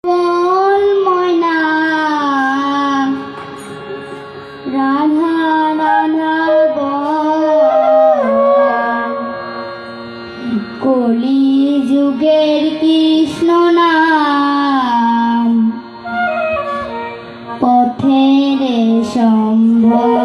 বল ময়না রাধা রাধা বল, কলি যুগের কৃষ্ণ নাম পথের সম্বল।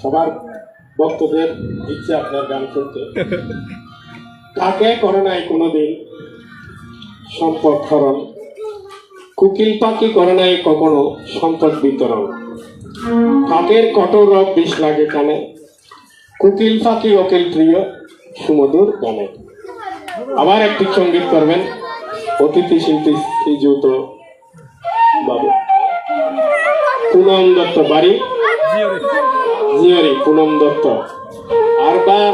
সবার ভক্তদের ইচ্ছে আপনার গান করতে। কাকে করে নাই কোনোদিন সম্পদ হরণ, কুকিল পাখি করে নাই কখনো সম্পদ বিতরণ। কাকের কঠোর রব বিষ লাগে কানে, কুকিল পাখি অকিল প্রিয় সুমধুর গানে। আবার একটি সঙ্গীত করবেন অতিথি শিল্পী শ্রীযুত বাবু পুনম দত্ত বাড়ি, জিওরি পুনম দত্ত। আর গান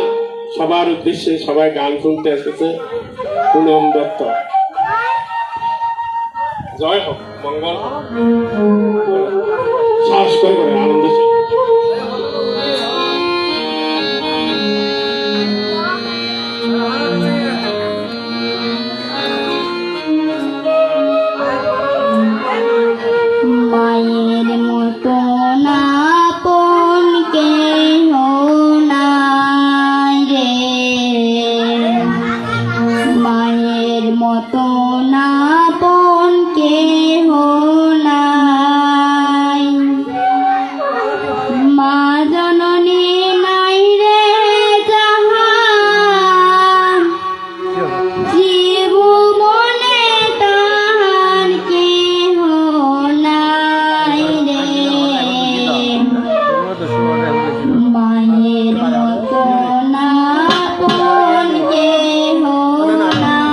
সবার উদ্দেশ্যে সবাই গান শুনতে এসেছে পুনম দত্ত। জয় হোক, মঙ্গল হোক, সাহস করে করে আনন্দ। মায়ের মতো আপন কেহ নাই রে, মায়ের মতো আপন কেহ নাই, মা জননী নাই রে যাহার, জীবনে তাহার কেহ নাই রে, মায়ের মতো আপন কেহ নাই।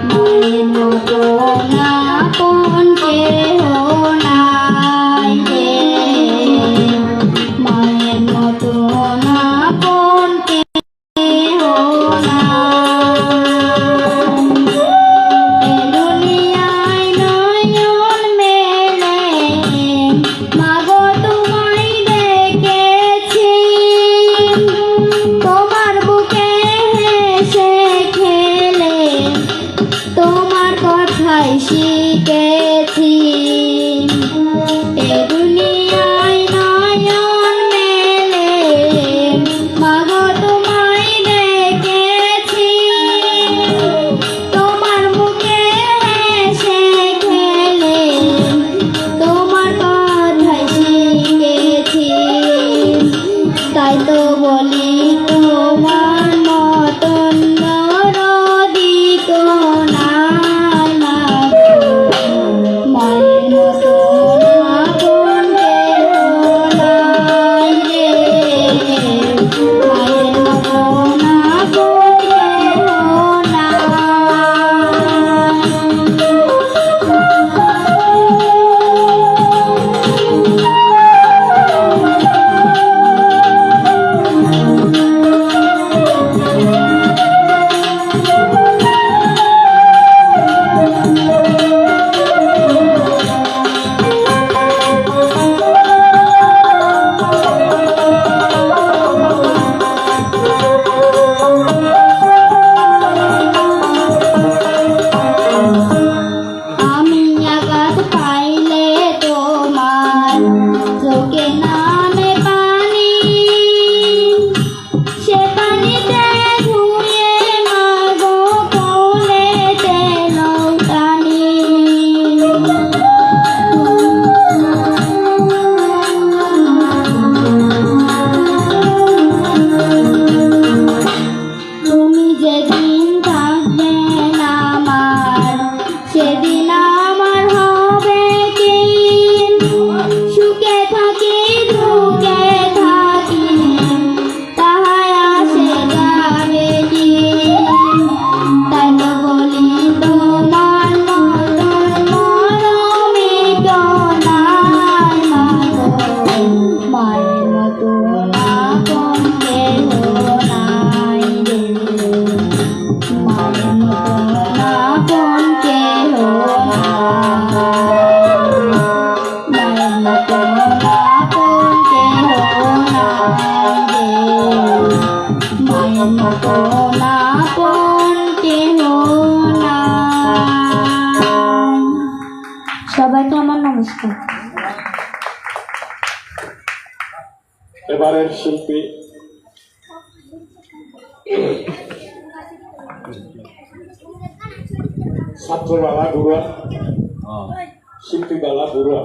মায়ের মতো আপন কেহ নাই রে, মায়ের মতো আপন কেহ নাই। এ দুনিয়ায় নয়ন মেলে মাগো তোমায় দেখেছি, তোমার বুকে হেসে খেলে তোমার কথাই শিখেছি। এ দুনিয়ায় নয়ন মেলে মাগো তোমায় দেখেছি, তোমার মুখে হেসে খেলে তোমার কথাই শিখেছি। তাই তো বলি তোমার মতন দরদি তো নাই মাগো, মায়ের মতো আপন কেহ নাই রে, মায়ের মতো আপন কেহ আমি আঘাত পাইলে তোমার চোখে নামে পানি, সে পানিতে ধুয়ে মাগো কোলেতে লৌটানি। তুমি যেদিন থাকবে না আমার, সেদিন আমার হবে কি, সুখে থাকি দুঃখে থাকি তাহাই আসে যাবে কি। তাই তো বলি তোমার মতন মরমে কেউ নাই মাগো, মায়ের মতো আপন কেহ নাই রে, মায়ের মতো আপন কেহ নাই, মায়ের মতো আপন কেহ নাই রে, মায়ের মতো আপন কেহ নাই। সবাইকে আমার নমস্কার। এবারের শিল্পী ছাত্রবালা বড়ুয়া, শিল্পী বালা বড়ুয়া।